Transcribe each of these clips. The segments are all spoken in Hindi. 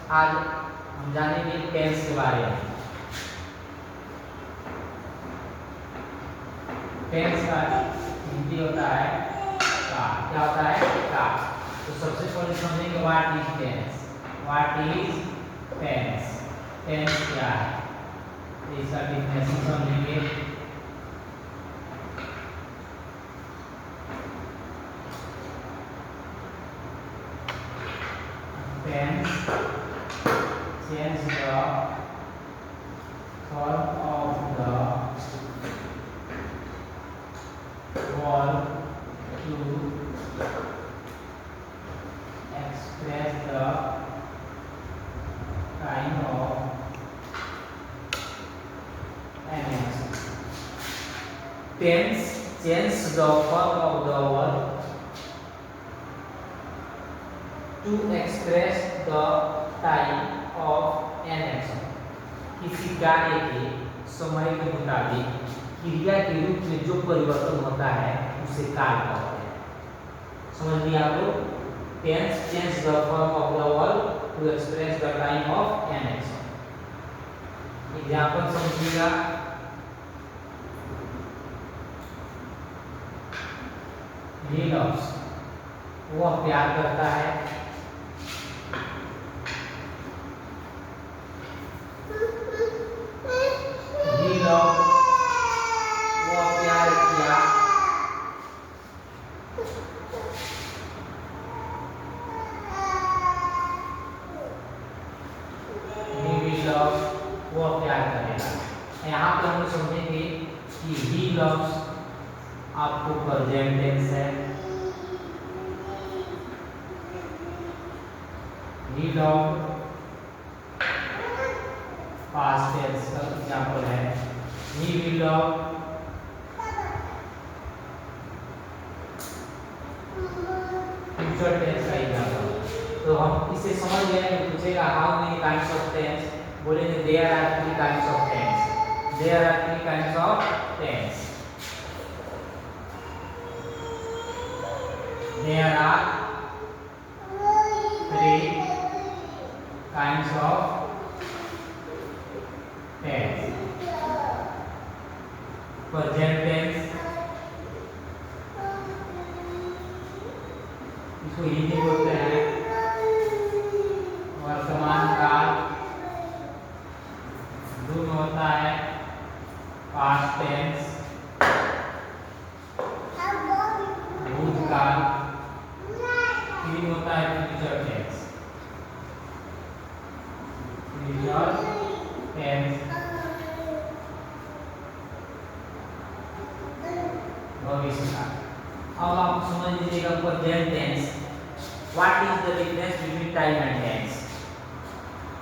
आज हम जानेंगे टेंस के बारे में। टेंस का हिंदी होता है का। क्या होता है? का। तो सबसे पहले समझेंगे what is tense. What is tense? Tense क्या है, इसका डेफिनेशन समझेंगे। Tense change the form of the verb to express the kind of an action. Tense change the form of the verb to express the type of an action. किसी कार्य के समय के मुताबिक क्रिया के रूप में जो परिवर्तन होता है उसे काल कहते हैं। समझ लिया आप लोग? Tense change the form of the verb to express the time of an action. Example समझिएगा। ही लव्स, वह प्यार करता है। वो प्यार किया। वो प्यार करेगा। यहाँ पे हम लोग समझेंगे कि ही लव्स आपको प्रेजेंट टेंस है। ही लव पास्ट टेंस का एग्जांपल है। He will love future tense का एग्जांपल। तो हम इसे समझ गए कि पूछेगा how many kinds of tense, बोलेंगे there are 3 kinds of tense. There are 3 kinds of tense. There are 3 kinds of tense. Present tense, इसको हिंदी बोलते हैं वर्तमान काल। दूसरा होता है पास्ट टेंस, भूतकाल। तीन होता है फ्यूचर टेंस। फ्यूचर टेंस भविष्य काल। अब आप समझ लीजिएगा present tense. What is the difference between time and tense?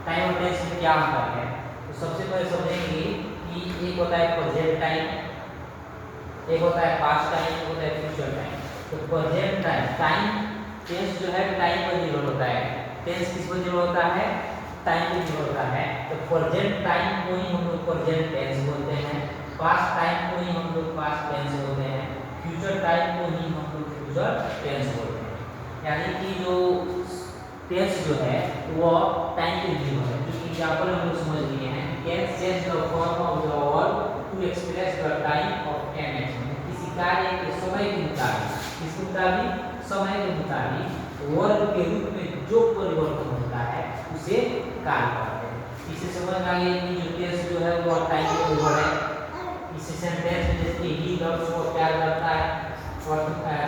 Time और टेंस में क्या अंतर है? तो सबसे पहले समझेंगे कि एक होता है प्रेजेंट टाइम, एक होता है पास्ट टाइम, एक होता है फ्यूचर टाइम। तो प्रेजेंट टाइम, टाइम टेंस जो है टाइम पर निर्भर होता है। टेंस किस पर निर्भर होता है? टाइम पर निर्भर होता है। तो प्रेजेंट टाइम को ही हम लोग प्रेजेंट टेंस बोलते हैं, पास्ट टाइम को ही हम लोग पास्ट टेंस बोलते हैं, फ्यूचर टाइम को ही हम लोग फ्यूचर टेंस बोलते हैं। यानी कि जो टेंस जो है वो टाइम पे निर्भर है। जो एग्जांपल हम लोग समझ लिए हैं, tense change the form of the verb to express the time of an action. किसी कार्य के समय के मुताबिक, किसके मुताबिक? समय के मुताबिक वर्ब के रूप में जो परिवर्तन होता है उसे काल कहते हैं। इसे समझ आ गया कि जो टेंस जो है वो टाइम पे निर्भर है। इस सेंटेंस में जैसे ही लव्स वो प्यार करता है और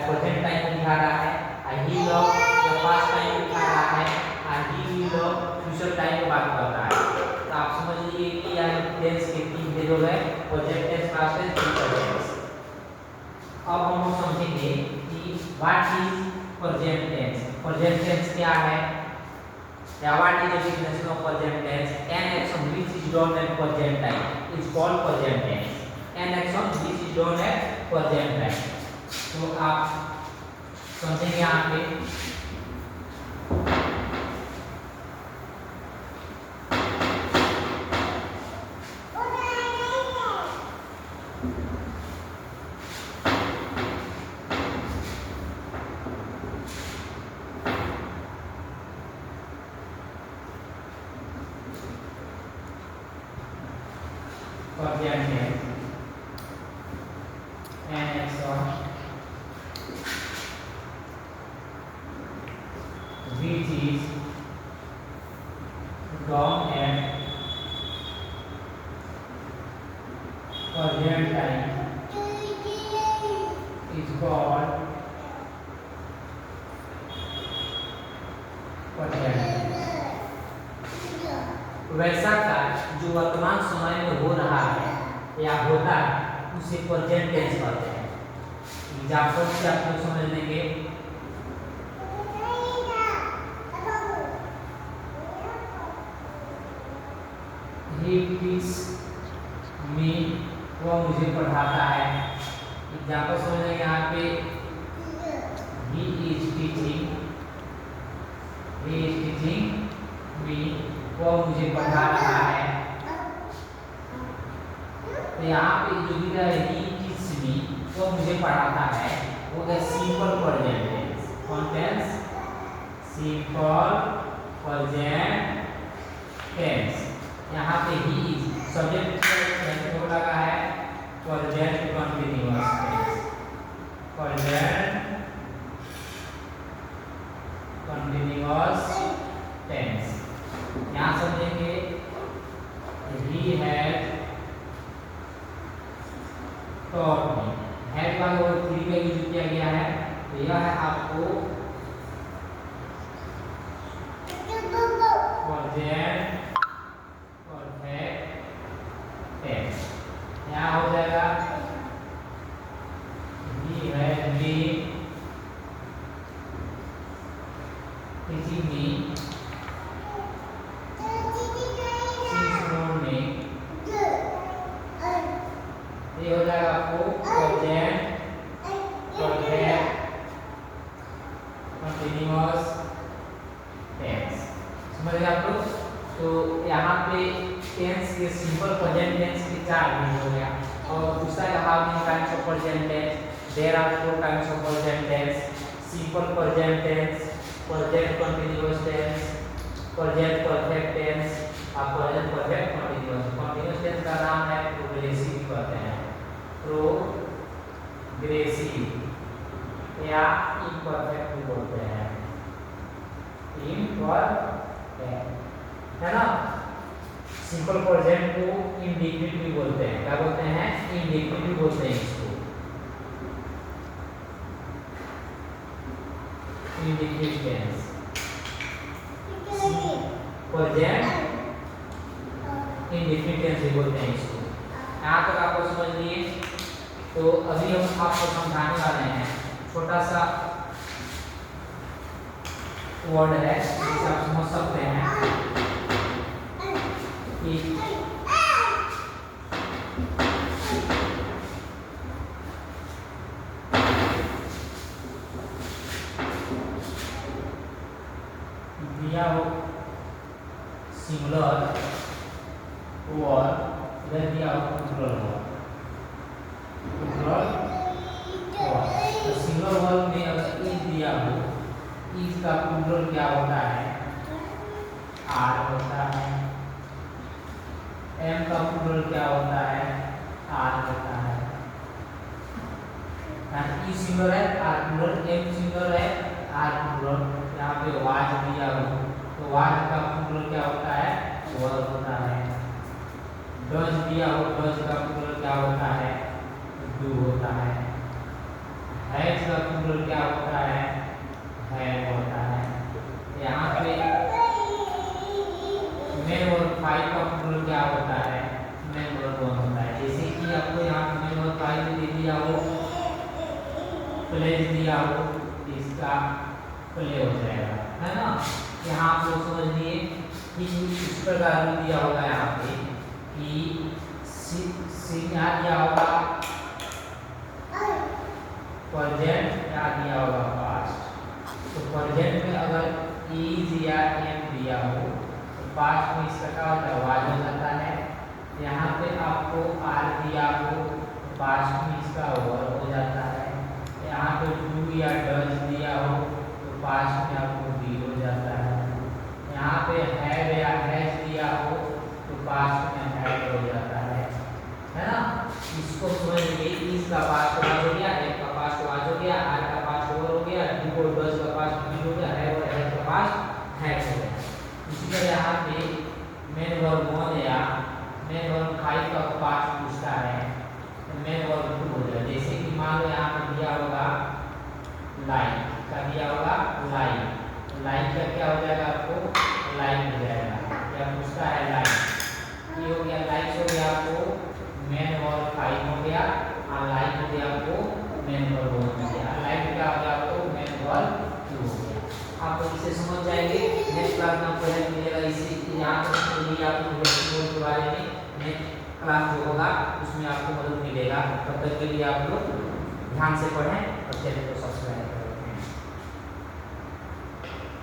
प्रेजेंट टाइम में दिखा रहा है, आई ही लव या पास्ट टाइम में दिखा रहा है, I he will love future time की बात कर रहा है। तो आप समझ लीजिए कि यह टेंस के 3 भेद है, present tense, past tense, future tense. अब हम लोग समझेंगे कि what is present tense. Present tense क्या है या what is the definition of present tense? An action which is done at present time is called present tense. An action which is done at present time. तो आप समझेंगे यहाँ पे present tense an action which is done at present time is called present tense। वैसा कार्य जो वर्तमान समय में हो रहा है या होता है उसे प्रेजेंट टेंस कहते हैं। एग्जाम्पल से आप लोग समझ लेंगे। He teaches me, वो मुझे पढ़ाता है। एग्जाम्पल समझ लेंगे यहाँ पे। He is teaching me, वो मुझे पढ़ा रहा है। तो यहाँ पे जो दिख रहा है he teaches me, वो मुझे पढ़ाता है, वो है सिंपल प्रेजेंट टेंस। कौन टेंस? Simple present tense. यहाँ पे ही इज सब्जेक्ट को लगा है present continuous tense. Present continuous tense. यहाँ समझेंगे he had taught me। had का वर्ब थ्री का यूज किया गया है, तो यह है आपको प्रेजेंट परफेक्ट टेंस। यहाँ हो जाएगा he had been teaching me since morning। ये हो जाएगा आपको प्रेजेंट परफेक्ट कंटीन्यूअस टेंस। समझ गए आप लोग? तो यहाँ पे टेंस के सिंपल प्रेजेंट टेंस के चार मीनिंग हो गया। और दूसरा how many types of present tense? There are 4 types of present tense. Simple present tense, present continuous tense, present perfect tense और present perfect continuous. Continuous tense का नाम है प्रोग्रेसिव कहते हैं। प्रोग्रेसिव या इम्परफेक्ट भी बोलते हैं। इम्परफेक्ट है ना। सिंपल प्रेजेंट को इंडेफिनिट भी बोलते हैं। क्या बोलते हैं? इंडेफिनिट भी बोलते हैं इसको। Indefinite tense present indefinite tense भी बोलते हैं इसको। यहाँ तक आपको समझ लिए। तो अभी हम आपको समझाने वाले हैं छोटा सा वर्ड है जिसे आप समझ सकते हैं कि दिया हो सिंगुलर वर्ड, इधर दिया हो प्लूरल वर्ड। प्लूरल वर्ड तो सिंगुलर वर्ड में अगर इज दिया हो, इज का प्लूरल क्या होता है? आर होता है। एम का प्लूरल क्या होता है? आर होता है। ई सिंगुलर है, आर प्लूरल। एम सिंगुलर है, आर प्लूरल। यहाँ पे वाज दिया हो तो वाज का प्लूरल क्या होता है? वर होता है। डज दिया हो, डज का प्लूरल क्या होता है? डू होता है। हैज का प्लूरल क्या होता है? हैव होता है। यहाँ पे मेन और फाइव का प्लूरल क्या होता है? मेन और वन होता है। जैसे कि आपको यहाँ पे मेन और फाइव दे दिया हो, प्लेज दिया हो, इसका प्ले हो जाएगा, है ना। यहाँ आप लोग समझ लिए कि इस प्रकार दिया होगा यहाँ पे कि यहाँ दिया होगा प्रेजेंट, क्या दिया होगा? पास्ट। तो प्रेजेंट में अगर इज या एम दिया हो तो पास्ट में इसका क्या होता है? वाज हो जाता है। यहाँ पे आपको आर दिया हो तो पास्ट में इसका वर हो जाता है। यहाँ पे डू या डज दिया हो तो पास्ट में आपको बी हो जाता है। यहाँ पे हैव या हैज दिया हो तो पास्ट में हैव हो जाता है। हैड हो गया। इसी तरह यहाँ पे मेन वर्ब 1 या मेन वर्ब 5 का पार्ट पूछता है तो मेन वर्ब 2 हो जाएगा। जैसे कि मान लो यहाँ पर दिया होगा लाइक, क्या दिया होगा लाइक, लाइक का क्या हो जाएगा आपको लाइक हो जाएगा। क्या पूछता है लाइक, ये हो गया लाइक हो गया आपको मेन वर्ब 5 हो गया और लाइक हो गया आपको मेन वर्ब 1 हो गया। लाइक क्या हो गया आपको मेन वर्ब 2 हो गया। आप इसे समझ जाएंगे। नेक्स्ट क्लास में आपको हेल्प मिलेगा इसी यहाँ तक के लिए आपको वर्ड के बारे में नेक्स्ट क्लास जो होगा उसमें आपको मदद मिलेगा। तब तक के लिए आप लोग ध्यान से पढ़ें और चैनल को